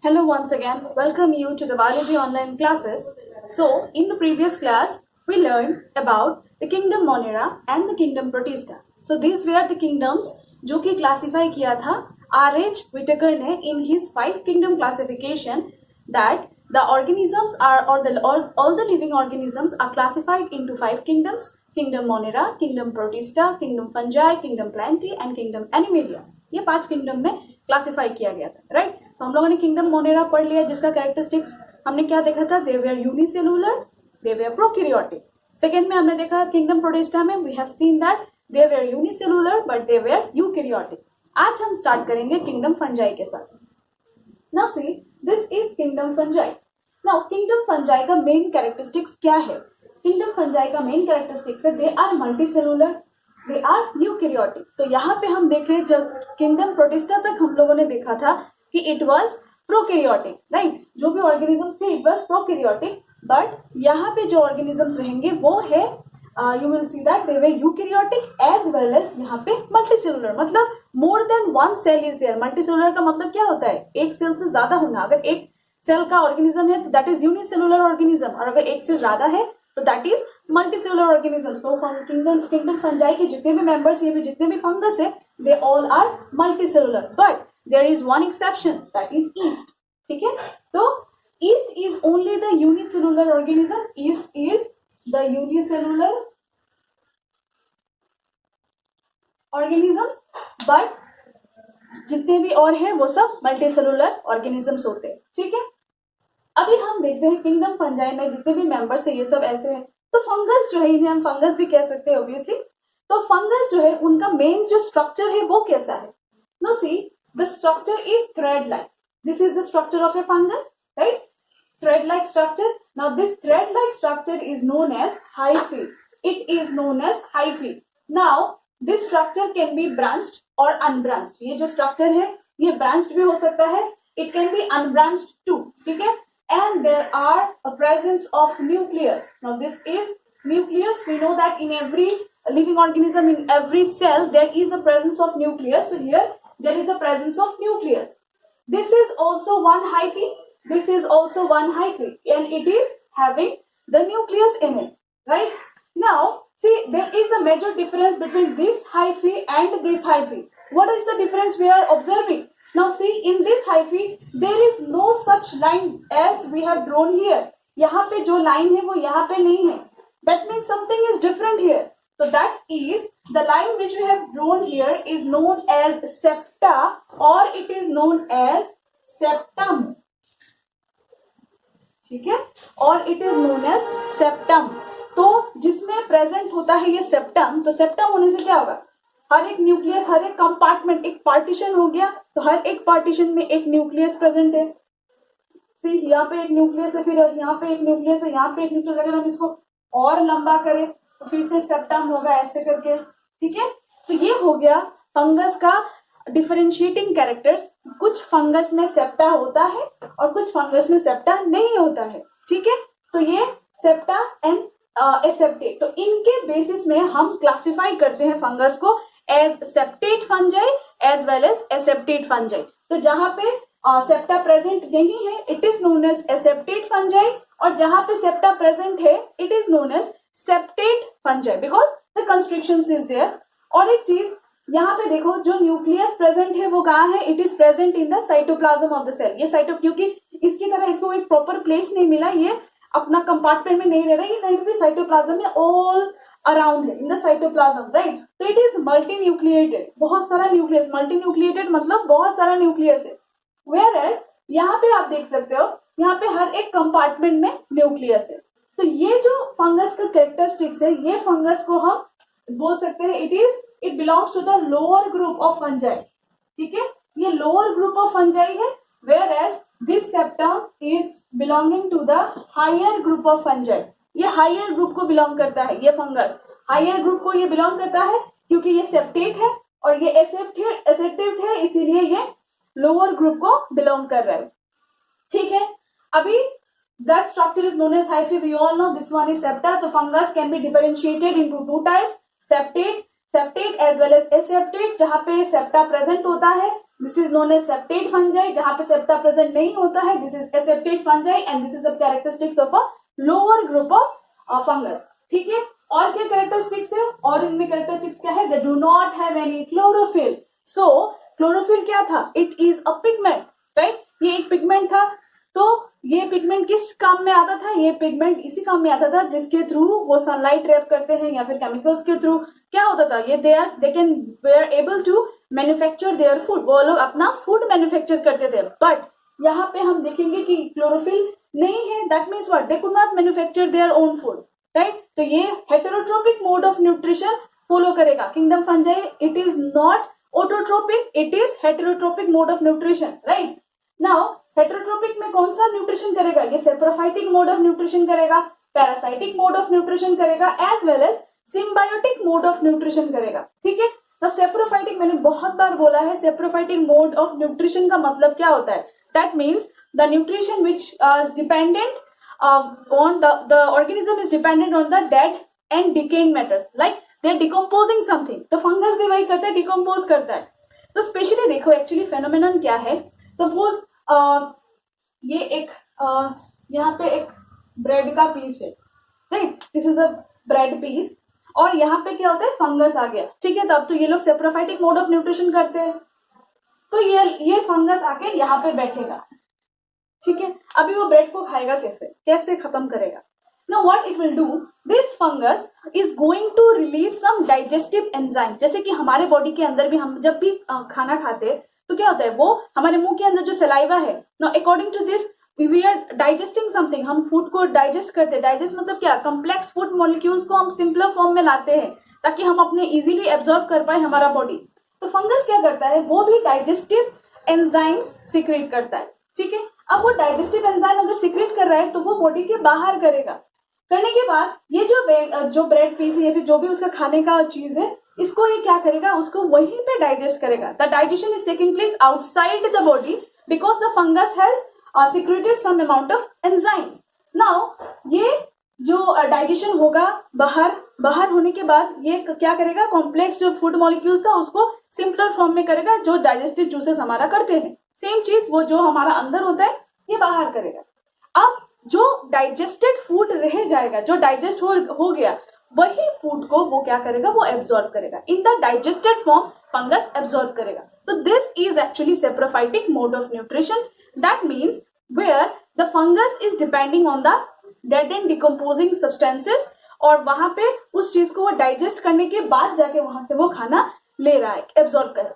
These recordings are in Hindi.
Hello once again, welcome you to the biology online classes. So, in the previous class, we learned about the kingdom Monera and the kingdom Protista. So, these were the kingdoms जो कि classify किया था R.H. Whittaker ने in his 5 kingdom classification that the organisms are all the living organisms are classified into 5 kingdoms: kingdom Monera, kingdom Protista, kingdom Fungi, kingdom Plantae and kingdom Animalia. ये 5 kingdom में classify किया गया था, right? तो हम लोगों ने किंगडम मोनेरा पढ़ लिया जिसका कैरेक्टरिस्टिक्स हमने क्या देखा था, they were unicellular, they were prokaryotic. Second में हमने देखा किंगडम प्रोटिस्टा में we have seen that they were unicellular but they were eukaryotic. आज हम स्टार्ट करेंगे किंगडम फंजाई के साथ. Now see this is kingdom fungi. Now kingdom fungi का मेन कैरेक्टरिस्टिक्स क्या है? किंगडम फंजाई का मेन कैरेक्टरिस्टिक्स है they are multicellular, they are eukaryotic. तो यहाँ पे हम देख रहे हैं जब किंगडम प्रोटिस्टा तक हम लोगों ने देखा था कि इट वाज प्रोकैरियोटिक, राइट? जो भी ऑर्गेनिजम्स थे इट वाज प्रोकैरियोटिक, बट यहाँ पे जो ऑर्गेनिजम्स रहेंगे वो है you will see that they were eukaryotic as well as यहाँ पे मल्टीसेलुलर. मतलब more than one cell is there. Multicellular का मतलब क्या होता है? एक सेल से ज्यादा होना. अगर एक सेल का ऑर्गेनिज्म है तो दैट इज यूनिसेलुलर ऑर्गेनिज्म, और अगर एक से ज्यादा है तो दैट इज मल्टीसेलुलर ऑर्गेनिज्म. तो किंगडम फंजाई के जितने भी मेंबर्स, ये भी जितने भी फंगस है, they all are multicellular. But there is one exception, that is yeast. ठीक है? तो yeast is only the unicellular organism. Yeast is the unicellular organisms, but जितने भी और हैं वो सब मल्टीसेलुलर ऑर्गेनिजम्स होते हैं. ठीक है? अभी हम देखते हैं किंगडम फंजाई में जितने भी मेंबर्स है ये सब ऐसे हैं. तो फंगस जो है, इन्हें हम फंगस भी कह सकते हैं ऑब्वियसली. तो फंगस जो है उनका मेन जो स्ट्रक्चर है वो कैसा है? No see, the structure is thread-like. This is the structure of a fungus, right? Thread-like structure. Now this thread-like structure is known as hyphae. It is known as hyphae. Now this structure can be branched or unbranched. ये जो structure है ये branched भी हो सकता है. It can be unbranched too. ठीक है? And there are a presence of nucleus. Now this is nucleus. We know that in every living organism, in every cell, there is a presence of nucleus. So here there is a presence of nucleus. This is also one hyphae. This is also one hyphae, and it is having the nucleus in it. Right? Now, see, there is a major difference between this hyphae and this hyphae. What is the difference we are observing? Now, see, in this hyphae, there is no such line as we have drawn here. यहाँ पे जो line है वो यहाँ पे नहीं है. That means something is different here. So that is the line which we have drawn here is known as septa, or it is known as septum. ठीक है? Or it is known as septum. तो जिसमें प्रेजेंट होता है ये सेप्टम, तो सेप्टम होने से क्या होगा? हर एक न्यूक्लियस, हर एक कंपार्टमेंट, एक पार्टीशन हो गया, तो हर एक पार्टीशन में एक न्यूक्लियस प्रेजेंट है. सी, यहाँ पे एक न्यूक्लियस है, फिर यहाँ पे एक न्यूक्लियस है, यहाँ पे एक न्यूक्लियस. अगर हम इसको और लंबा करें तो फिर से सेप्टम होगा ऐसे करके. ठीक है? तो ये हो गया फंगस का डिफरेंशिएटिंग कैरेक्टर्स. कुछ फंगस में सेप्टा होता है और कुछ फंगस में सेप्टा नहीं होता है. ठीक है? तो ये सेप्टा एंड एसेप्टेट, तो इनके बेसिस में हम क्लासिफाई करते हैं फंगस को as septate fungi as well as aseptate fungi. तो जहां पे सेप्टा प्रेजेंट नहीं है it is known as aseptate fungi, और जहां पे सेप्टा प्रेजेंट है it is known as septate fungi because the constrictions is there. और एक चीज यहाँ पे देखो, जो न्यूक्लियस प्रेजेंट है वो कहाँ है? It is present in the cytoplasm of the cell. ये साइटो, क्योंकि इसकी तरह इसको एक प्रॉपर प्लेस नहीं मिला, ये अपना कंपार्टमेंट में नहीं रह रहा, ये कहीं भी साइटोप्लाज्म में ऑल अराउंड है इन द साइटोप्लाज्म, राइट? तो इट इज मल्टी न्यूक्लिएटेड, बहुत सारा न्यूक्लियस. मल्टी न्यूक्लिएटेड मतलब बहुत सारा न्यूक्लियस है. वेयर एज यहाँ पे आप देख सकते हो, यहाँ पे हर एक कंपार्टमेंट में न्यूक्लियस है. तो ये जो फंगस का कैरेक्टरिस्टिक्स है, ये फंगस को हम बोल सकते हैं it belongs to the lower group of fungi. ठीक है? ये लोअर ग्रुप ऑफ फंजाई है, where as this septum is belonging to the higher group of fungi. ये हायर ग्रुप को बिलोंग करता है. ये फंगस हायर ग्रुप को ये बिलोंग करता है क्योंकि ये सेप्टेट है और ये एसेप्टेट है, इसीलिए ये लोअर ग्रुप को बिलोंग कर रहा है. ठीक है? अभी that structure is known as hyphae. We all know this one is septa. So fungus can be differentiated into two types: septate as well as aseptate. जहाँ पे septa present होता है this is known as septate fungi, जहां पे सेप्टा प्रेजेंट नहीं होता है, this is aseptate fungi and this is the characteristics of a lower group of fungus. ठीक है, और क्या कैरेक्टरिस्टिक्स है, और इनमें कैरेक्टरिस्टिक्स क्या है, they do not have any chlorophyll. So chlorophyll क्या था, it is a pigment, right, ये एक पिगमेंट था। तो ये पिगमेंट किस काम में आता था, ये पिगमेंट इसी काम में आता था जिसके थ्रू वो सनलाइट ट्रैप करते हैं या फिर केमिकल्स के थ्रू क्या होता था, ये they are able to manufacture their food, वो लोग अपना फूड मैन्युफैक्चर करते थे। बट यहाँ पे हम देखेंगे कि क्लोरोफिल नहीं है, that means what, they could not manufacture their own food, right. तो ये heterotrophic mode of nutrition follow करेगा kingdom fungi, it is not autotrophic, it is heterotrophic mode of nutrition, right. Now heterotrophic में कौन सा न्यूट्रिशन करेगा, ये सेप्रोफाइटिक मोड ऑफ न्यूट्रिशन करेगा, पैरासाइटिक मोड ऑफ न्यूट्रिशन करेगा, as well as symbiotic mode of nutrition करेगा। ठीक है, तो सेप्रोफाइटिक मैंने बहुत बार बोला है, सेप्रोफाइटिक मोड ऑफ न्यूट्रिशन का मतलब क्या होता है, that means the nutrition which is dependent on the organism is dependent on the dead and decaying matters, like they are decomposing something, तो फंगस भी वही करता है, डिकम्पोज करता है। तो स्पेशली देखो एक्चुअली फेनोमेनन क्या है, सपोज ये एक यहाँ पे एक ब्रेड का पीस है, right, this is a bread piece, और यहाँ पे क्या होता है, फंगस आ गया। ठीक है, तब तो ये लोग सेप्रोफाइटिक मोड ऑफ न्यूट्रिशन करते हैं, तो ये फंगस आके यहाँ पे बैठेगा। ठीक है, अभी वो ब्रेड को खाएगा कैसे, कैसे खत्म करेगा। Now what it will do, this fungus is going to release some digestive enzyme, जैसे कि हमारे बॉडी के अंदर भी हम जब भी खाना खाते हैं तो क्या होता है, वो हमारे मुंह के अंदर जो सलाइवा है, now according to this we are digesting something, हम फूड को डाइजेस्ट करते हैं। डाइजेस्ट मतलब क्या, कम्प्लेक्स फूड मॉलिक्यूल्स को हम सिंपलर फॉर्म में लाते हैं ताकि हम अपने इजीली एब्जॉर्ब कर पाए हमारा बॉडी। तो फंगस क्या करता है, वो भी डाइजेस्टिव एंजाइम्स सीक्रेट करता है। ठीक है, अब वो डाइजेस्टिव एंजाइम अगर सीक्रेट कर रहा है तो वो बॉडी के बाहर करेगा। करने के बाद ये जो ब्रेड पीस है या फिर जो भी उसका खाने का चीज है, इसको ये क्या करेगा, उसको वहीं पे डाइजेस्ट करेगा। The digestion is taking place outside the body because the fungus has secreted some amount of enzymes. Now ये जो डाइजेशन होगा बाहर होने के बाद ये क्या करेगा, कॉम्प्लेक्स जो फूड मॉलिक्यूल्स था उसको सिंपलर फॉर्म में करेगा, जो डाइजेस्टिव जूसेस हमारा करते हैं। सेम चीज वो जो हमारा अंदर होता है ये बाहर करेगा। अब जो डाइजेस्टेड फूड रह जाएगा, जो डाइजेस्ट हो गया, वही फूड को वो क्या करेगा, वो एब्जॉर्ब करेगा। In the digested form fungus absorb करेगा। तो this is actually saprophytic mode of nutrition, that means where the fungus is depending on the dead and decomposing substances, और वहां पे उस चीज को वो डाइजेस्ट करने के बाद जाके वहां से वो खाना ले रहा है, एब्जॉर्ब कर।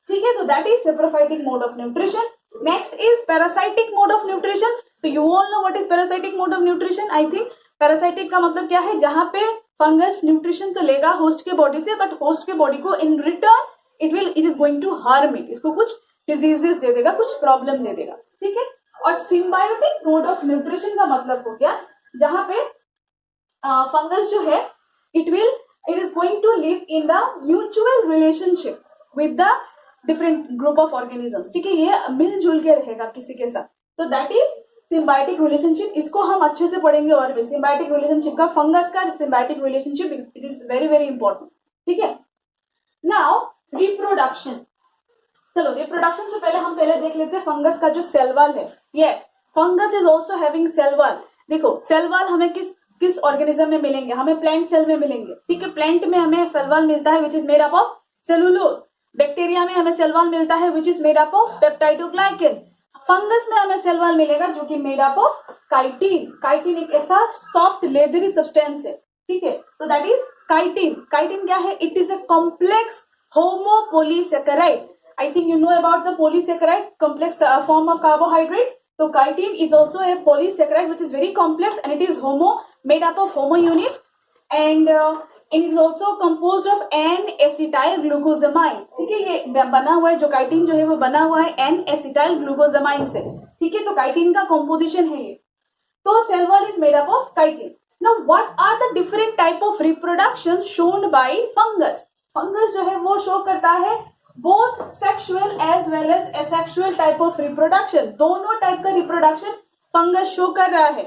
ठीक है, तो that is saprophytic mode of nutrition. Next is parasitic mode of nutrition. तो you all know what is parasitic mode of nutrition. I think parasitic का मतलब क्या है, जहां पे फंगस न्यूट्रिशन तो लेगा होस्ट के बॉडी से, बट होस्ट के बॉडी को in return it is going to harm it, इसको कुछ डिजीजेस दे देगा, कुछ प्रॉब्लम दे देगा। ठीक है, और सिम्बायोटिक मोड ऑफ न्यूट्रिशन का मतलब हो गया जहां पे फंगस जो है it is going to live in the mutual relationship with the different group of organisms. ठीक है, ये मिलजुल के रहेगा किसी के साथ, तो दैट इज सिम्बायोटिक रिलेशनशिप। इसको हम अच्छे से पढ़ेंगे और भी, सिम्बायोटिक रिलेशनशिप का, फंगस का symbiotic relationship, it is very very important. ठीक है, नाउ रिप्रोडक्शन। चलो रिप्रोडक्शन से पहले हम देख लेते हैं फंगस का जो सेल वॉल है। Yes, fungus is also having cell wall. देखो सेल वॉल हमें किस ऑर्गेनिज्म में मिलेंगे, हमें प्लांट सेल में मिलेंगे। ठीक है, प्लांट में हमें सेल वॉल मिलता है which is made up of cellulose. Bacteria में हमें सेल वॉल मिलता है which is made up of peptidoglycan. Fungus में हमें सेल वॉल मिलेगा जो कि made up of chitin. Chitin एक ऐसा सॉफ्ट लेदरी सब्सटेंस है। ठीक है, तो दैट इज काइटिन। काइटिन क्या है, it is a complex homopolysaccharide. I think you know about the polysaccharide, complex form of carbohydrate. So chitin is also a polysaccharide which is very complex and it is made up of homo unit, and it is also composed of N-acetyl glucosamine। ठीक है, ये बना हुआ है, जो काइटिन जो है वो बना हुआ है N-acetyl glucosamine से। ठीक है, तो काइटिन का कॉम्पोजिशन है ये। तो cell wall is made up of chitin. Now what are the different type of reproduction shown by fungus. Fungus जो है वो शो करता है both sexual as well as asexual type of reproduction. दोनों टाइप का रिप्रोडक्शन फंगस शो कर रहा है।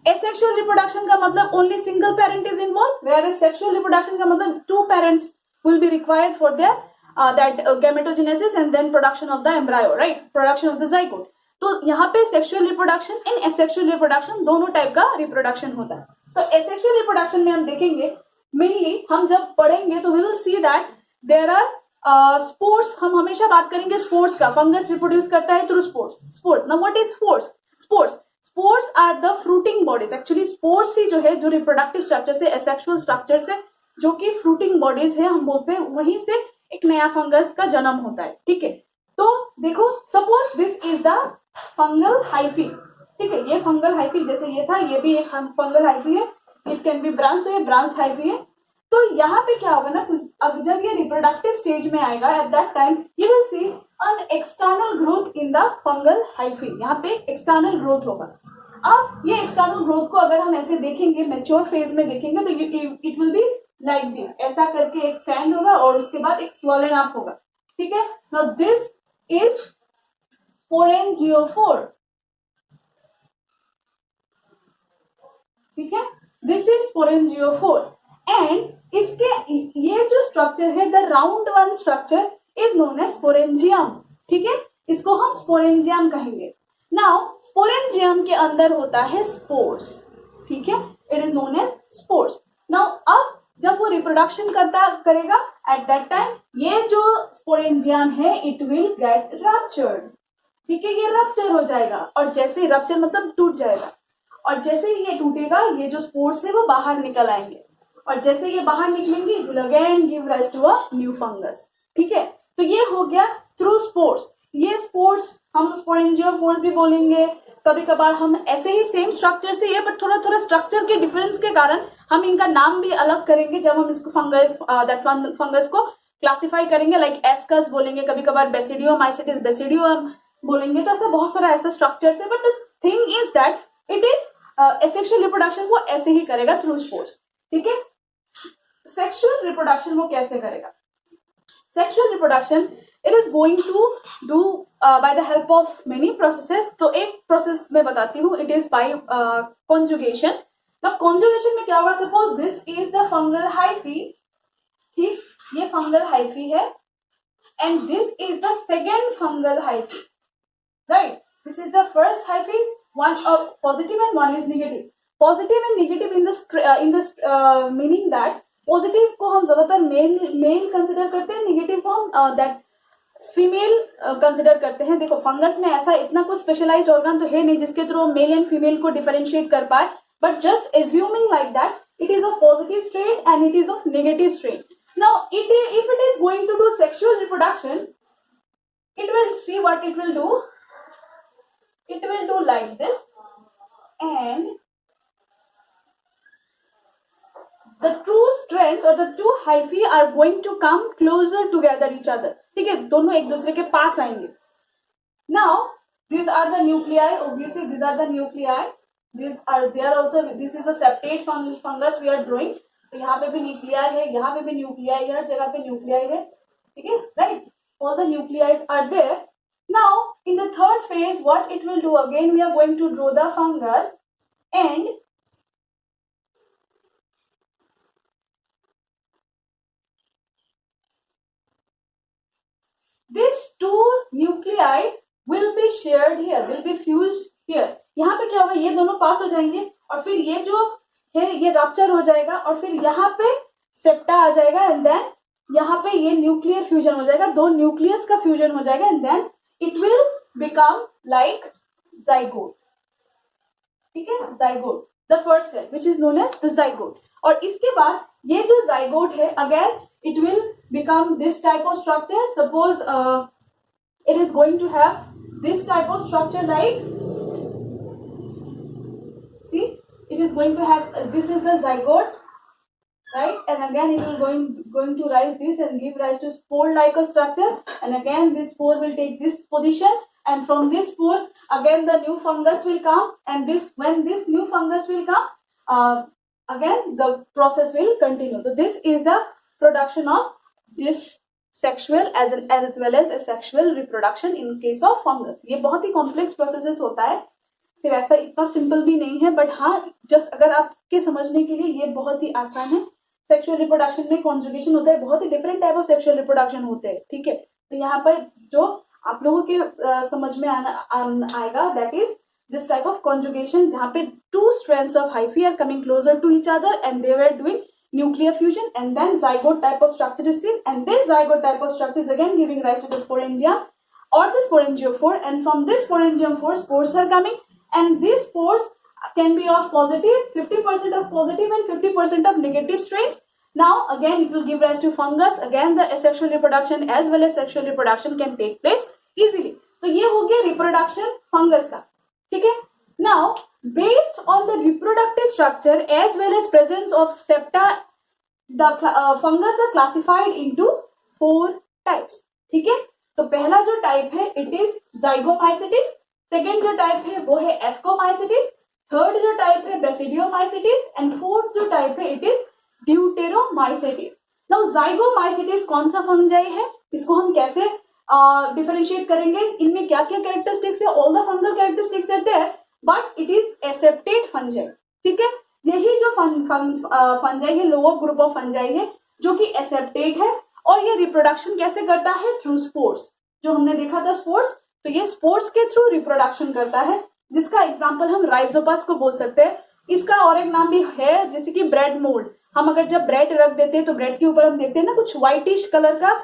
एसेक्सुअल रिप्रोडक्शन का मतलब only single parent is involve, where sexual reproduction का मतलब 2 parents will be required for their that gametogenesis and then production of the embryo, right? Production of the zygote. तो यहाँ पे sexual reproduction and asexual reproduction दोनों टाइप का रिप्रोडक्शन होता है. तो एसेक्सुअल रिप्रोडक्शन में हम देखेंगे मेनली हम जब पढ़ेंगे तो we will see that there are spores. हम हमेशा बात करेंगे स्पोर्स का. फंगस रिप्रोड्यूस करता है through spores. Spores. Now what is spores? Spores are the fruiting bodies. Actually spores ही जो है जो रिप्रोडक्टिव स्ट्रक्चर से एसेक्सुअल स्ट्रक्चर से जो कि फ्रूटिंग बॉडीज है हम बोलते हैं वहीं से एक नया फंगस का जन्म होता है. ठीक है. तो देखो suppose this is the fungal hyphae. ठीक है. ये फंगल हाइफी जैसे ये था ये भी एक फंगल हाइफी है. It can be branch. तो ये ब्रांच हाइफी है. तो यहाँ पे क्या होगा ना अब जब ये रिप्रोडक्टिव स्टेज में आएगा at that time you will see an external growth in the fungal hyphae. यहाँ पे एक्सटर्नल ग्रोथ होगा. अब ये एक्सटर्नल ग्रोथ को अगर हम ऐसे देखेंगे मैच्योर फेज में देखेंगे तो it will be like this. ऐसा करके एक सैंड होगा और उसके बाद एक स्वॉलन अप होगा. ठीक है. Now this is sporangiophore. ठीक है. दिस इज स्पोरेंजियोफोर एंड इसके ये जो स्ट्रक्चर है the round one structure is known as sporangium. ठीक है. इसको हम स्पोरेंजियम कहेंगे. नाउ स्पोरेंजियम के अंदर होता है स्पोर्स. ठीक है. It is known as spores. Now अब जब वो रिप्रोडक्शन करेगा एट दैट टाइम ये जो स्पोरेंजियम है इट विल गेट रप्चर्ड. ठीक है. ये रप्चर हो जाएगा और जैसे रप्चर मतलब टूट जाएगा और जैसे ये टूटेगा ये जो स्पोर्स है वो बाहर निकल आएंगे और जैसे ये बाहर निकलेंगे it will again give rise to a new fungus. ठीक है. तो ये हो गया थ्रू स्पोर्स. ये स्पोर्स हम स्पोरेंजियोफोर्स भी बोलेंगे. कभी कभार हम ऐसे ही सेम स्ट्रक्चर से ये बट थोड़ा थोड़ा स्ट्रक्चर के डिफरेंस के कारण हम इनका नाम भी अलग करेंगे जब हम इसको फंगस को क्लासिफाई करेंगे. लाइक एस्कस बोलेंगे. कभी कभार बेसिडियो माइसेटिस बेसिडियो हम बोलेंगे. तो ऐसा बहुत सारा ऐसा स्ट्रक्चर है. But the thing is that it is asexual reproduction वो ऐसे ही करेगा थ्रू स्पोर्स. ठीक है. सेक्सुअल रिप्रोडक्शन वो कैसे करेगा? Sexual reproduction it is going to do by the help of many processes. तो एक प्रोसेस मैं बताती हूँ. It is by conjugation. अब कॉन्जुगेशन में क्या होगा? Suppose this is the fungal hyphae. ठीक. ये फंगल हाइफी है and this is the second fungal hyphae. Right. This is the first hyphae. One positive and one is negative. Positive and negative in this meaning that positive को हम ज्यादातर मेल कंसिडर करते हैं. नेगेटिव को हम दैट फीमेल कंसिडर करते हैं. देखो फंगस में ऐसा इतना कुछ स्पेशलाइज्ड ऑर्गन तो है नहीं जिसके थ्रू हम मेल एंड फीमेल को डिफरेंशिएट कर पाए. But just assuming like that it is of positive strain and it is of negative strain. Now if it is going to do sexual reproduction it will see what it will do. It will do like this and the two strands or the two hyphae are going to come closer together each other. ठीक है. दोनों एक दूसरे के पास आएंगे. Now these are the nuclei. Obviously these are the nuclei. There also this is a septate fungus we are drawing. तो यहाँ पे भी न्यूक्लियाई है. यहाँ पे भी न्यूक्लियाई है. हर जगह पे न्यूक्लियाई है. ठीक है. Right. All the nuclei are there. Now in the third phase what it will do again we are going to draw the fungus and these two nuclei will be shared here, will be fused here. यहाँ पे क्या होगा? ये दोनों पास हो जाएंगे और फिर ये जो है ये रप्चर हो जाएगा और फिर यहाँ पे सेप्टा आ जाएगा एंड देन यहाँ पे ये न्यूक्लियर फ्यूजन हो जाएगा. दो न्यूक्लियस का फ्यूजन हो जाएगा and then it will become like zygote. ठीक है. zygote the first cell which is known as the zygote. और इसके बाद ये जो zygote है again it will become this type of structure. Suppose it is going to have this type of structure like see it is going to have this is the zygote, right? And again it will going to rise this and give rise to spore like a structure and again this spore will take this position and from this spore again the new fungus will come and when this new fungus will come again the process will continue. So this is the production of this sexual as well as asexual reproduction in case of fungus. ये बहुत ही कॉम्प्लेक्स प्रोसेसेस होता है. सिर्फ ऐसा इतना सिंपल भी नहीं है बट हाँ जस्ट अगर आपके समझने के लिए ये बहुत ही आसान है. सेक्सुअल रिप्रोडक्शन में कॉन्जुगेशन होता है, बहुत ही different type of sexual reproduction होते हैं, ठीक है। तो यहाँ पर जो आप लोगों के समझ में आएगा that is this type of conjugation जहाँ पे two strands of hyphae are coming closer to each other and they were doing nuclear fusion and then zygote type of structure is seen and this zygote type of structure is again giving rise to the sporangium or the sporangiophore, and from this sporangiophore spores are coming and these spores can be of positive 50% of positive and 50% of negative strains. Now again it will give rise to fungus, again the asexual reproduction as well as sexual reproduction can take place easily. तो ये हो गया रिप्रोडक्शन फंगस का, ठीक है। Now based on the reproductive structure as well as presence of septa the fungus are classified into 4 types, ठीक है। तो पहला जो टाइप है इट इज जाइगोमाइसिटिस, सेकेंड जो टाइप है वो है एस्कोमाइसिटिस, थर्ड जो टाइप है बेसिडियोमाइसिटिस एंड फोर्थ जो टाइप है it is deuteromycetes. Now zygomycetes कौन सा फंजाई है, इसको हम कैसे डिफरेंशिएट करेंगे, इनमें क्या क्या कैरेक्टरिस्टिक्स है, all the fungal characteristics are there but it is accepted fungi, ठीक है। यही जो फंजाई है लोअर ग्रुप ऑफ फंजाई है जो कि एसेप्टेड है और ये रिप्रोडक्शन कैसे करता है, थ्रू स्पोर्स, जो हमने देखा था स्पोर्स, तो ये स्पोर्स के थ्रू रिप्रोडक्शन करता है, जिसका एग्जाम्पल हम राइजोपस को बोल सकते हैं। इसका और एक नाम भी है जैसे कि ब्रेड मोल्ड, हम अगर जब ब्रेड रख देते हैं तो ब्रेड के ऊपर हम देखते हैं ना कुछ व्हाइटिश कलर का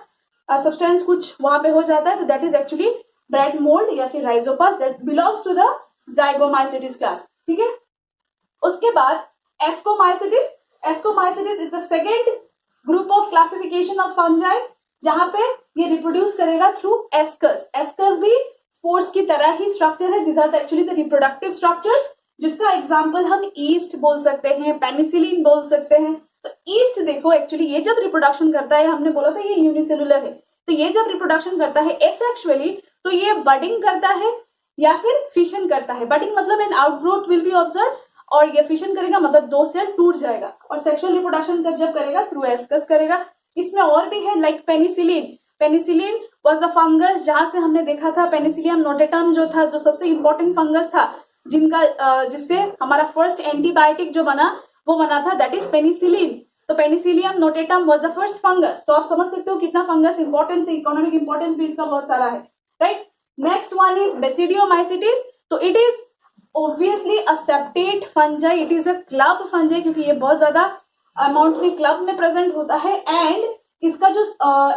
सब्सटेंस कुछ वहां पे हो जाता है, तो that is actually bread mould या फिर rhizopus that belongs to the zygomycetes class, ठीक है। उसके बाद ascomycetes, ascomycetes is the second group of classification of fungi जहां पे ये रिप्रोड्यूस करेगा थ्रू एस्कस। एस्कस भी स्पोर्स की तरह ही स्ट्रक्चर है, this are actually the reproductive structures, जिसका एग्जांपल हम ईस्ट बोल सकते हैं, पेनिसिलिन बोल सकते हैं। तो ईस्ट देखो एक्चुअली ये जब रिप्रोडक्शन करता है, हमने बोला था ये यूनिसेलुलर है, तो ये जब रिप्रोडक्शन करता है एसेक्सुअली तो ये बडिंग करता है या फिर फिशन करता है। बडिंग मतलब an outgrowth will be observe और ये फिशन करेगा मतलब 2 सेल टूट जाएगा, और सेक्सुअल रिप्रोडक्शन जब करेगा थ्रू एस्कस करेगा। इसमें और भी है like penicillin, penicillin was the fungus जहां से हमने देखा था पेनिसिलियम नोटेटम जो था, जो सबसे इंपॉर्टेंट फंगस था जिनका जिससे हमारा फर्स्ट एंटीबायोटिक जो बना वो बना था, दैट इज पेनिसिलिन। तो Penicillium notatum was the first fungus. तो आप समझ सकते हो कितना फंगस इंपॉर्टेंस, इकोनॉमिक इंपॉर्टेंस भी इसका बहुत सारा है, right. Next one is basidiomycetes, तो it is obviously a septate fungi, it is a club fungi क्योंकि ये बहुत ज्यादा अमाउंट में क्लब में प्रेजेंट होता है। एंड इसका जो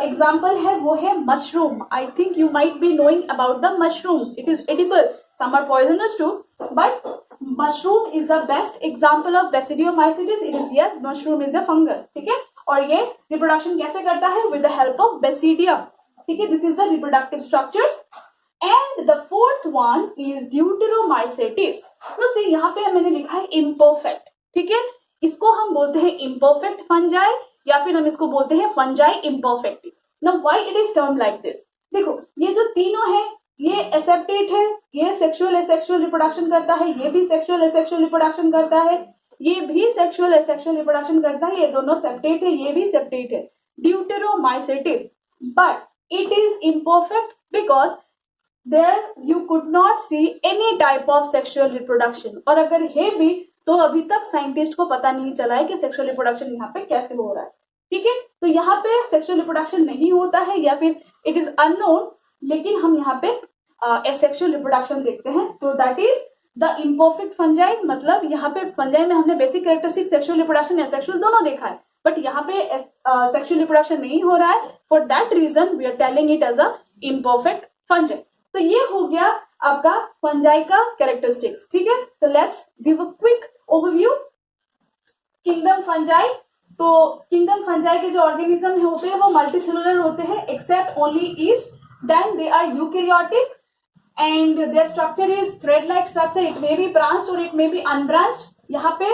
एग्जाम्पल है वो है mushroom. I think you might be knowing about the mushrooms, it is edible, some are poisonous too, but mushroom is the best example of basidiomycetes. It is, yes, mushroom is a fungus, ठीक है। और ये रिप्रोडक्शन कैसे करता है, with the help of basidium, ठीक है। This is the reproductive structures. And the fourth one is deuteromycetes. तो see यहाँ पे मैंने लिखा है imperfect, ठीक है। इसको हम बोलते हैं imperfect fungi या फिर हम इसको बोलते हैं fungi imperfect. Now why it is termed like this? देखो ये जो तीनों है ये एसेप्टेट है, ये सेक्सुअल एसेक्सुअल रिप्रोडक्शन करता है, ये भी सेक्सुअल एसेक्सुअल रिप्रोडक्शन करता है, ये भी सेक्सुअल एसेक्सुअल रिप्रोडक्शन करता है, ये दोनों सेप्टेट है, ये भी सेप्टेट है, deuteromycetes. But it is imperfect because there you could not see any type of sexual reproduction, और अगर है भी तो अभी तक साइंटिस्ट को पता नहीं चला है कि सेक्सुअल रिप्रोडक्शन यहाँ पे कैसे हो रहा है, ठीक है। तो यहाँ पे सेक्सुअल रिप्रोडक्शन नहीं होता है या फिर इट इज अननोन, लेकिन हम यहाँ पे एसेक्सुअल रिप्रोडक्शन देखते हैं। तो that is the imperfect fungi, मतलब यहाँ पे फंजाई में हमने basic characteristic sexual reproduction asexual दोनों देखा है, बट यहाँ पे सेक्सुअल रिप्रोडक्शन नहीं हो रहा है, for that reason we are telling it as a imperfect fungi. तो ये हो गया आपका फंजाई का कैरेक्टरिस्टिक्स, ठीक है। तो let's give a quick overview. Kingdom fungi, तो किंगडम फंजाई के जो ऑर्गेनिज्म होते हैं वो मल्टीसेलुलर होते हैं except only yeast, then they are eukaryotic and their structure is thread like structure, it may be branched or it may be unbranched. यहाँ पे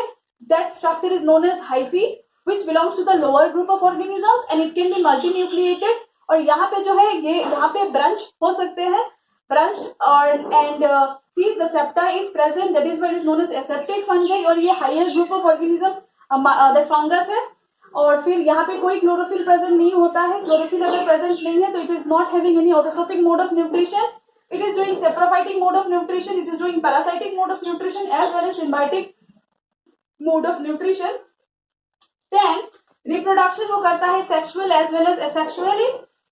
that structure is known as hyphae which belongs to the lower group of organisms and it can be multinucleated. और यहाँ पे जो है ये यहाँ पे ब्रांच हो सकते हैं, branched और and see the septa is present, that is why it is known as aseptate fungi, और ये higher group of organism that fungus है। और फिर यहाँ पे कोई क्लोरोफिल प्रेजेंट नहीं होता है, क्लोरोफिल अगर प्रेजेंट नहीं है तो it is not having any autotrophic mode of nutrition, it is doing saprophytic mode of nutrition, it is doing parasitic mode of nutrition as well as symbiotic mode of nutrition. Then reproduction वो करता है sexual as well as asexually.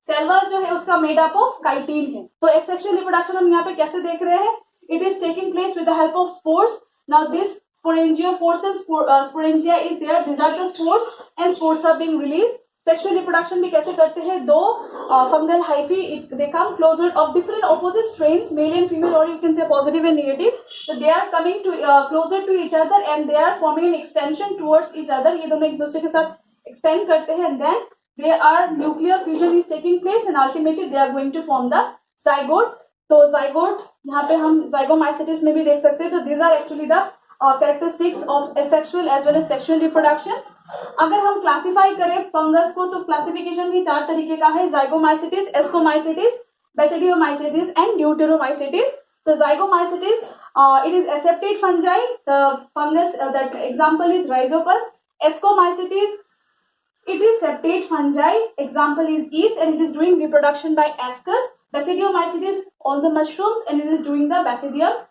Cell wall जो है उसका मेड अप ऑफ काइटिन है। तो एसेक्सुअल रिप्रोडक्शन हम यहाँ पे कैसे देख रहे हैं? It is taking place with the help of spores. Now this sporangiopores and sporangia is there. These are the spores and spores are being released. Sexual reproduction भी कैसे करते हैं? दो fungal hyphae, they come closer of different opposite strains, male and female, or you can say positive and negative. So they are coming to closer to each other and they are forming an extension towards each other. ये दोनों एक दूसरे के साथ extend करते हैं and then they are nuclear fusion is taking place and ultimately they are going to form the zygote. तो zygote यहाँ पे हम zygomycetes में भी देख सकते हैं। तो these are actually the characteristics of asexual as well as sexual reproduction. अगर हम क्लासिफाई करें फंगस को तो क्लासिफिकेशन भी चार तरीके का है, जाइगोमाइसेटिस, एस्कोमाइसेटिस, बेसिडियोमाइसेटिस एंड ड्यूटेरोमाइसेटिस. तो जाइगोमाइसेटिस it is aseptate fungi. The fungus that example is Rhizopus. Ascomycetes, it is septate fungi. Example is yeast and it is doing reproduction by ascus. Basidiomycetes, all the mushrooms, and it is doing the basidium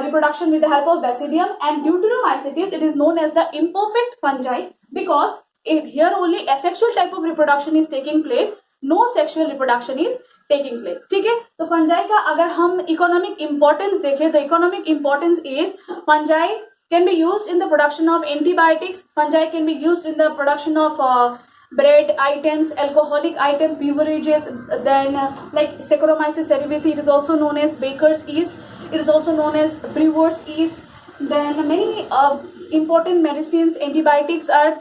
reproduction with the help of basidium. And deuteromycetes, it is known as the imperfect fungi because here only asexual type of reproduction is taking place, no sexual reproduction is taking place. ठीक है, तो fungi का अगर हम economic importance देखें, the economic importance is fungi can be used in the production of antibiotics, fungi can be used in the production of bread items, alcoholic items, beverages, then like Saccharomyces cerevisiae, it is also known as baker's yeast, it is also known as brewer's yeast. Then many important medicines, antibiotics are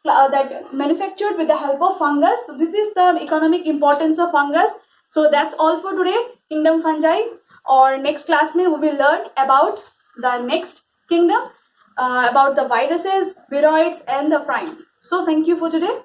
that manufactured with the help of fungus. So this is the economic importance of fungus. So that's all for today, kingdom fungi. Or next class mein we will learn about the next kingdom, about the viruses, viroids and the prions. So thank you for today.